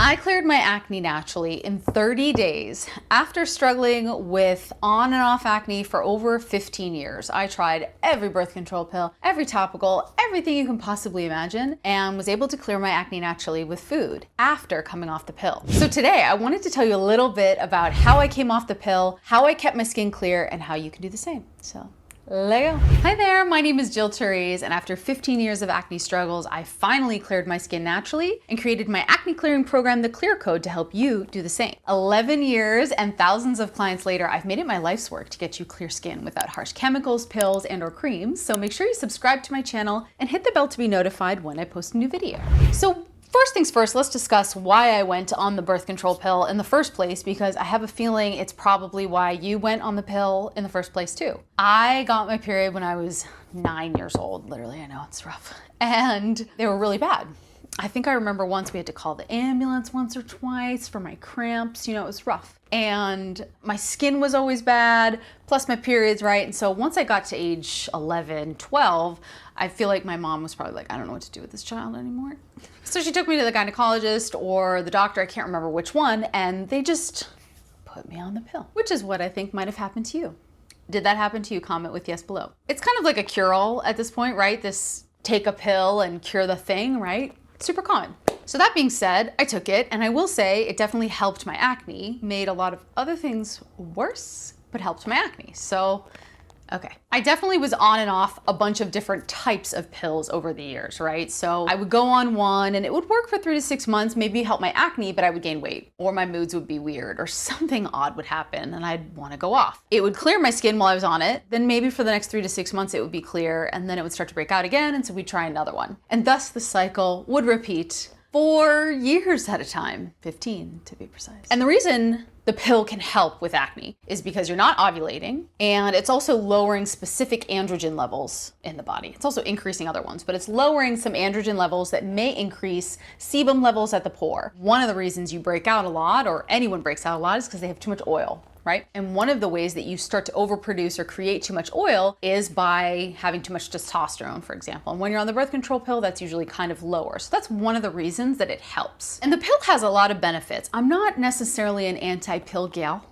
I cleared my acne naturally in 30 days after struggling with on and off acne for over 15 years. I tried every birth control pill, every topical, everything you can possibly imagine, and was able to clear my acne naturally with food after coming off the pill. So today I wanted to tell you a little bit about how I came off the pill, how I kept my skin clear, and how you can do the same. So let's go. Hi there, my name is Therese, and after 15 years of acne struggles, I finally cleared my skin naturally and created my acne clearing program, The Clear Code, to help you do the same. 11 years and thousands of clients later, I've made it my life's work to get you clear skin without harsh chemicals, pills, and/or creams. So make sure you subscribe to my channel and hit the bell to be notified when I post a new video. So first things first, let's discuss why I went on the birth control pill in the first place, because I have a feeling it's probably why you went on the pill in the first place too. I got my period when I was 9 years old, literally, I know it's rough, and they were really bad. I think I remember once we had to call the ambulance once or twice for my cramps, it was rough. And my skin was always bad, plus my periods, right? And so once I got to age 11, 12, I feel like my mom was probably like, I don't know what to do with this child anymore. So she took me to the gynecologist or the doctor, I can't remember which one, and they just put me on the pill, which is what I think might have happened to you. Did that happen to you? Comment with yes below. It's kind of like a cure-all at this point, right? This take a pill and cure the thing, right? Super common. So that being said, I took it, and I will say it definitely helped my acne, made a lot of other things worse, but helped my acne. So, okay. I definitely was on and off a bunch of different types of pills over the years, right? So I would go on one and it would work for 3 to 6 months, maybe help my acne, but I would gain weight, or my moods would be weird, or something odd would happen and I'd want to go off. It would clear my skin while I was on it, then maybe for the next 3 to 6 months it would be clear, and then it would start to break out again, and so we'd try another one. And thus the cycle would repeat for years at a time, 15 to be precise. And the reason the pill can help with acne is because you're not ovulating, and it's also lowering specific androgen levels in the body. It's also increasing other ones, but it's lowering some androgen levels that may increase sebum levels at the pore. One of the reasons you break out a lot, or anyone breaks out a lot, is because they have too much oil, right? And one of the ways that you start to overproduce or create too much oil is by having too much testosterone, for example. And when you're on the birth control pill, that's usually kind of lower. So that's one of the reasons that it helps. And the pill has a lot of benefits. I'm not necessarily an anti-pill gal.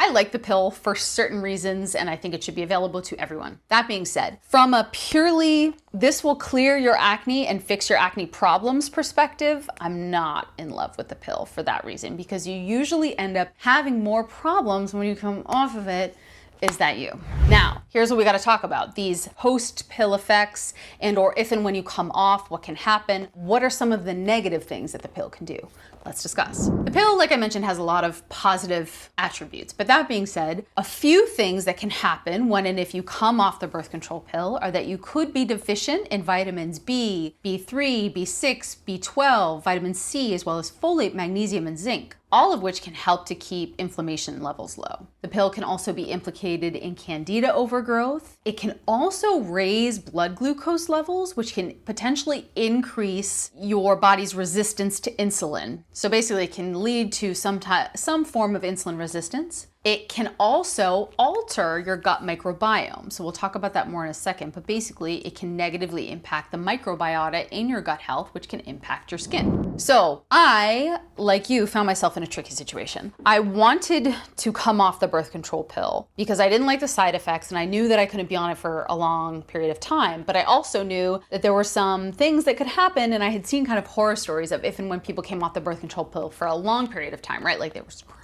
I like the pill for certain reasons, and I think it should be available to everyone. That being said, from a purely this will clear your acne and fix your acne problems perspective, I'm not in love with the pill for that reason, because you usually end up having more problems when you come off of it. Is that you? Now, here's what we got to talk about. These post-pill effects, and or if and when you come off, what can happen? What are some of the negative things that the pill can do? Let's discuss. The pill, like I mentioned, has a lot of positive attributes. But that being said, a few things that can happen when and if you come off the birth control pill are that you could be deficient in vitamins B, B3, B6, B12, vitamin C, as well as folate, magnesium, and zinc, all of which can help to keep inflammation levels low. The pill can also be implicated in candida overgrowth. It can also raise blood glucose levels, which can potentially increase your body's resistance to insulin. So basically it can lead to some form of insulin resistance. It can also alter your gut microbiome. So we'll talk about that more in a second, but basically it can negatively impact the microbiota in your gut health, which can impact your skin. So I, like you, found myself in a tricky situation. I wanted to come off the birth control pill because I didn't like the side effects, and I knew that I couldn't be on it for a long period of time, but I also knew that there were some things that could happen, and I had seen kind of horror stories of if and when people came off the birth control pill for a long period of time, right? Like they were screwed.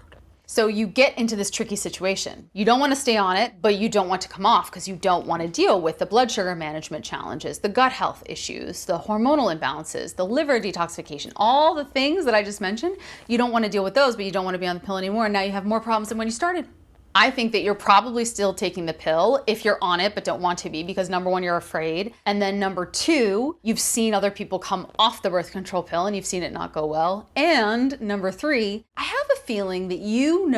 So you get into this tricky situation. You don't want to stay on it, but you don't want to come off because you don't want to deal with the blood sugar management challenges, the gut health issues, the hormonal imbalances, the liver detoxification, all the things that I just mentioned. You don't want to deal with those, but you don't want to be on the pill anymore. And now you have more problems than when you started. I think that you're probably still taking the pill if you're on it but don't want to be, because number one, you're afraid. And then number two, you've seen other people come off the birth control pill and you've seen it not go well. And number three, I have a feeling that you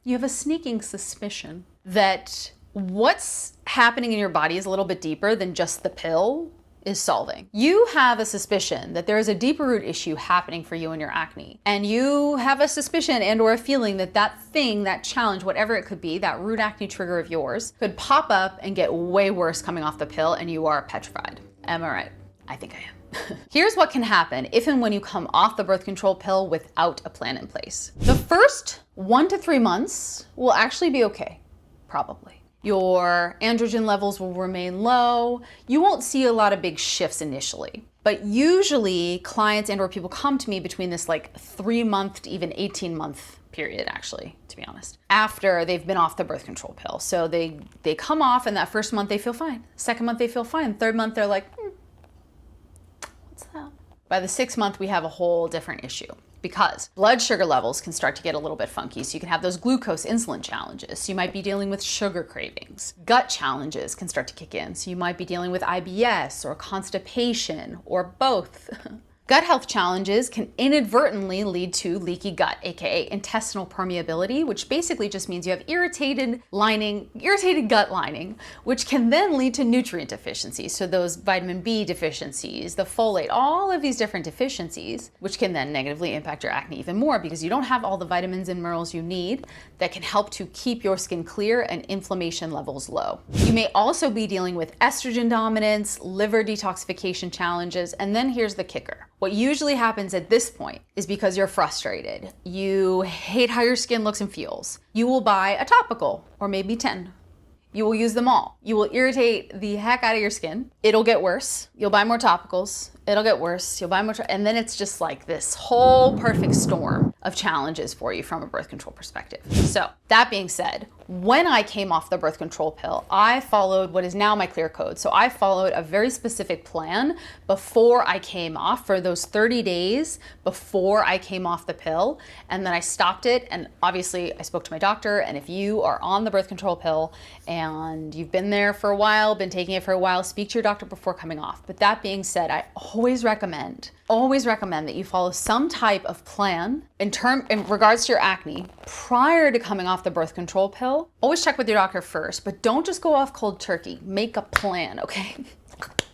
have a sneaking suspicion that what's happening in your body is a little bit deeper than just the pill is solving. You have a suspicion that there is a deeper root issue happening for you in your acne. And you have a suspicion and or a feeling that that thing, that challenge, whatever it could be, that root acne trigger of yours, could pop up and get way worse coming off the pill, and you are petrified. Am I right? I think I am. Here's what can happen if and when you come off the birth control pill without a plan in place. The first 1 to 3 months will actually be okay, probably. Your androgen levels will remain low. You won't see a lot of big shifts initially. But usually clients and or people come to me between this like 3-month to even 18-month period, actually, to be honest, after they've been off the birth control pill. So they come off, and that first month they feel fine. Second month they feel fine. Third month they're like, what's that? By the 6th month we have a whole different issue, because blood sugar levels can start to get a little bit funky. So you can have those glucose insulin challenges. So you might be dealing with sugar cravings. Gut challenges can start to kick in. So you might be dealing with IBS or constipation or both. Gut health challenges can inadvertently lead to leaky gut, aka intestinal permeability, which basically just means you have irritated gut lining, which can then lead to nutrient deficiencies. So those vitamin B deficiencies, the folate, all of these different deficiencies, which can then negatively impact your acne even more because you don't have all the vitamins and minerals you need that can help to keep your skin clear and inflammation levels low. You may also be dealing with estrogen dominance, liver detoxification challenges, and then here's the kicker. What usually happens at this point is because you're frustrated. You hate how your skin looks and feels. You will buy a topical, or maybe 10. You will use them all. You will irritate the heck out of your skin. It'll get worse. You'll buy more topicals. It'll get worse. You'll buy more, and then it's just like this whole perfect storm of challenges for you from a birth control perspective. So that being said, when I came off the birth control pill, I followed what is now my clear code. So I followed a very specific plan before I came off for those 30 days before I came off the pill. And then I stopped it. And obviously I spoke to my doctor. And if you are on the birth control pill and you've been there for a while, been taking it for a while, speak to your doctor before coming off. But that being said, I always recommend that you follow some type of plan in regards to your acne prior to coming off the birth control pill. Always check with your doctor first, but don't just go off cold turkey. Make a plan, okay?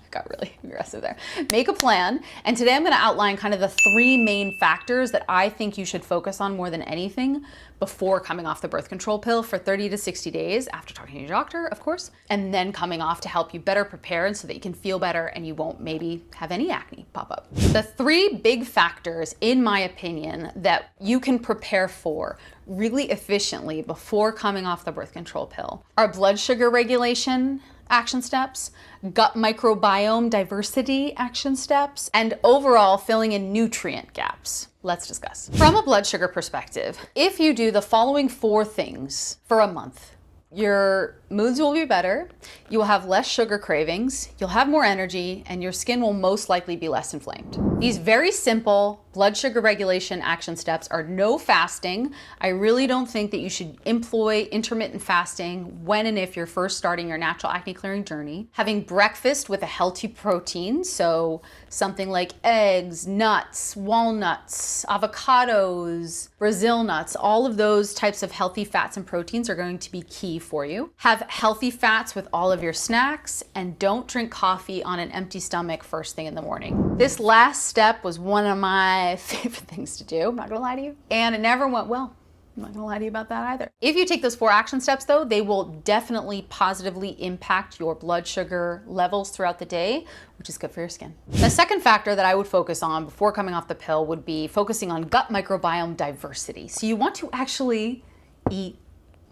Got really aggressive there. Make a plan. And today I'm going to outline kind of the 3 main factors that I think you should focus on more than anything before coming off the birth control pill for 30 to 60 days after talking to your doctor, of course, and then coming off to help you better prepare and so that you can feel better and you won't maybe have any acne pop up. The 3 big factors, in my opinion, that you can prepare for really efficiently before coming off the birth control pill are blood sugar regulation action steps, gut microbiome diversity action steps, and overall filling in nutrient gaps. Let's discuss. From a blood sugar perspective, if you do the following 4 things for a month, your moods will be better, you will have less sugar cravings, you'll have more energy, and your skin will most likely be less inflamed. These very simple blood sugar regulation action steps are no fasting. I really don't think that you should employ intermittent fasting when and if you're first starting your natural acne clearing journey. Having breakfast with a healthy protein, so something like eggs, nuts, walnuts, avocados, Brazil nuts, all of those types of healthy fats and proteins are going to be key for you. Have healthy fats with all of your snacks, and don't drink coffee on an empty stomach first thing in the morning. This last step was one of my favorite things to do, I'm not gonna lie to you, and it never went well. I'm not gonna lie to you about that either. If you take those 4 action steps though, they will definitely positively impact your blood sugar levels throughout the day, which is good for your skin. The second factor that I would focus on before coming off the pill would be focusing on gut microbiome diversity. So you want to actually eat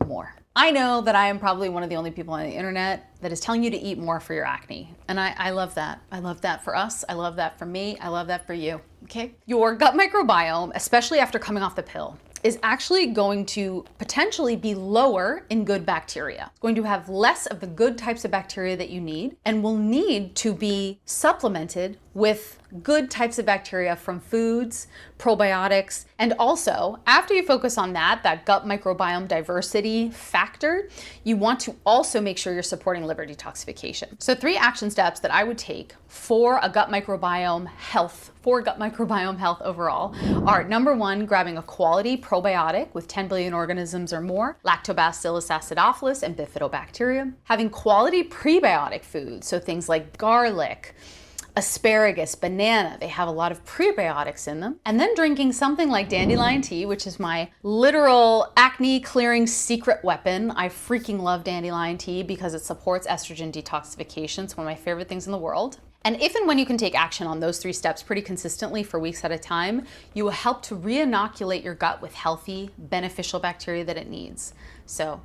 more. I know that I am probably one of the only people on the internet that is telling you to eat more for your acne. And I love that. I love that for us. I love that for me. I love that for you, okay? Your gut microbiome, especially after coming off the pill, is actually going to potentially be lower in good bacteria. It's going to have less of the good types of bacteria that you need and will need to be supplemented with good types of bacteria from foods, probiotics, and also after you focus on that gut microbiome diversity factor, you want to also make sure you're supporting liver detoxification. So 3 action steps that I would take for gut microbiome health overall are: number 1, grabbing a quality probiotic with 10 billion organisms or more, Lactobacillus acidophilus and bifidobacterium. Having quality prebiotic foods, so things like garlic, asparagus, banana, they have a lot of prebiotics in them. And then drinking something like dandelion tea, which is my literal acne clearing secret weapon. I freaking love dandelion tea because it supports estrogen detoxification. It's one of my favorite things in the world. And if and when you can take action on those 3 steps pretty consistently for weeks at a time, you will help to re-inoculate your gut with healthy, beneficial bacteria that it needs. So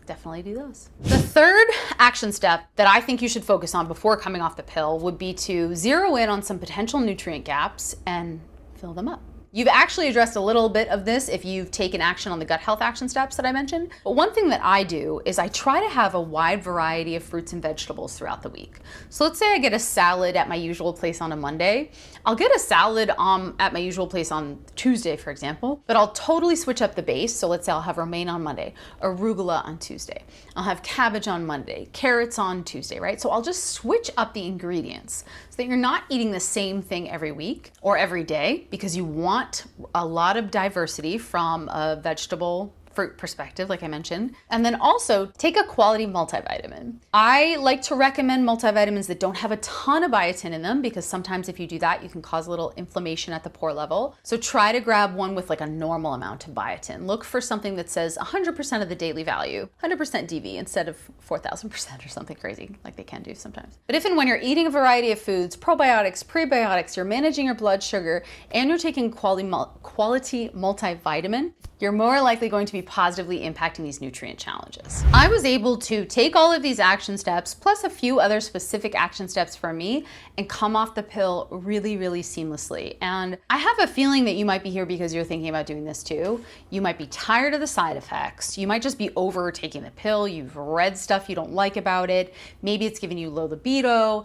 definitely do those. The third action step that I think you should focus on before coming off the pill would be to zero in on some potential nutrient gaps and fill them up. You've actually addressed a little bit of this if you've taken action on the gut health action steps that I mentioned. But one thing that I do is I try to have a wide variety of fruits and vegetables throughout the week. So let's say I get a salad at my usual place on a Monday. I'll get a salad at my usual place on Tuesday, for example, but I'll totally switch up the base. So let's say I'll have romaine on Monday, arugula on Tuesday. I'll have cabbage on Monday, carrots on Tuesday, right? So I'll just switch up the ingredients so that you're not eating the same thing every week or every day, because you want a lot of diversity from a vegetable fruit perspective, like I mentioned. And then also take a quality multivitamin. I like to recommend multivitamins that don't have a ton of biotin in them, because sometimes if you do that, you can cause a little inflammation at the pore level. So try to grab one with like a normal amount of biotin. Look for something that says 100% of the daily value, 100% DV instead of 4,000% or something crazy like they can do sometimes. But if and when you're eating a variety of foods, probiotics, prebiotics, you're managing your blood sugar, and you're taking quality multivitamin, you're more likely going to be positively impacting these nutrient challenges. I was able to take all of these action steps, plus a few other specific action steps for me, and come off the pill really, really seamlessly. And I have a feeling that you might be here because you're thinking about doing this too. You might be tired of the side effects. You might just be over taking the pill. You've read stuff you don't like about it. Maybe it's giving you low libido,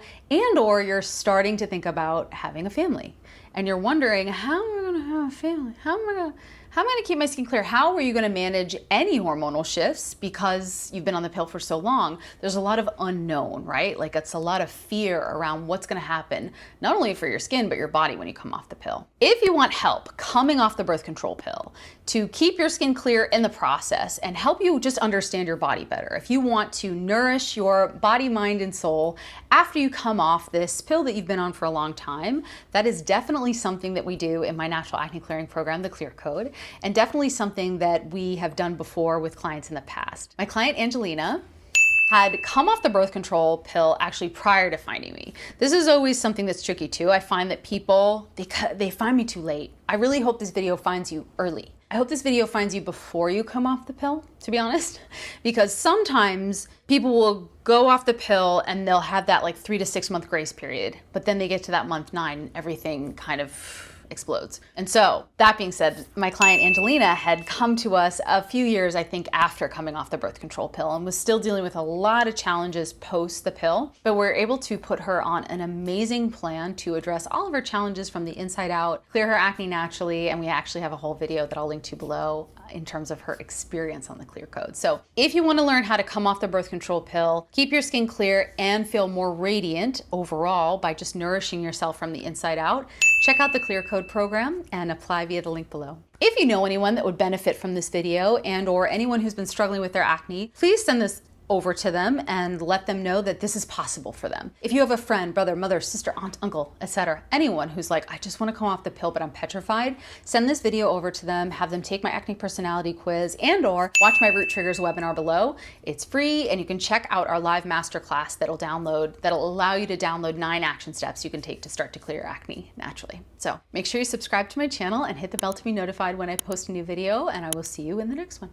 or you're starting to think about having a family. And you're wondering, how am I gonna have a family? How am I gonna keep my skin clear? How are you gonna manage any hormonal shifts because you've been on the pill for so long? There's a lot of unknown, right? Like it's a lot of fear around what's gonna happen, not only for your skin, but your body when you come off the pill. If you want help coming off the birth control pill to keep your skin clear in the process and help you just understand your body better, if you want to nourish your body, mind, and soul after you come off this pill that you've been on for a long time, that is definitely something that we do in my natural acne clearing program, the Clear Code, and definitely something that we have done before with clients in the past. My client Angelina had come off the birth control pill actually prior to finding me. This is always something that's tricky too. I find that people, they find me too late. I really hope this video finds you early. I hope this video finds you before you come off the pill, to be honest, because sometimes people will go off the pill and they'll have that like 3 to 6 month grace period, but then they get to that month 9 and everything kind of explodes. And so that being said, my client Angelina had come to us a few years, I think, after coming off the birth control pill and was still dealing with a lot of challenges post the pill, but we're able to put her on an amazing plan to address all of her challenges from the inside out, clear her acne naturally, and we actually have a whole video that I'll link to below in terms of her experience on the Clear Code. So if you want to learn how to come off the birth control pill, keep your skin clear, and feel more radiant overall by just nourishing yourself from the inside out, check out the Clear Code program and apply via the link below. If you know anyone that would benefit from this video or anyone who's been struggling with their acne, please send this over to them and let them know that this is possible for them. If you have a friend, brother, mother, sister, aunt, uncle, etc., anyone who's like, I just want to come off the pill, but I'm petrified, send this video over to them, have them take my acne personality quiz or watch my Root Triggers webinar below. It's free, and you can check out our live masterclass that'll allow you to download 9 action steps you can take to start to clear your acne naturally. So make sure you subscribe to my channel and hit the bell to be notified when I post a new video, and I will see you in the next one.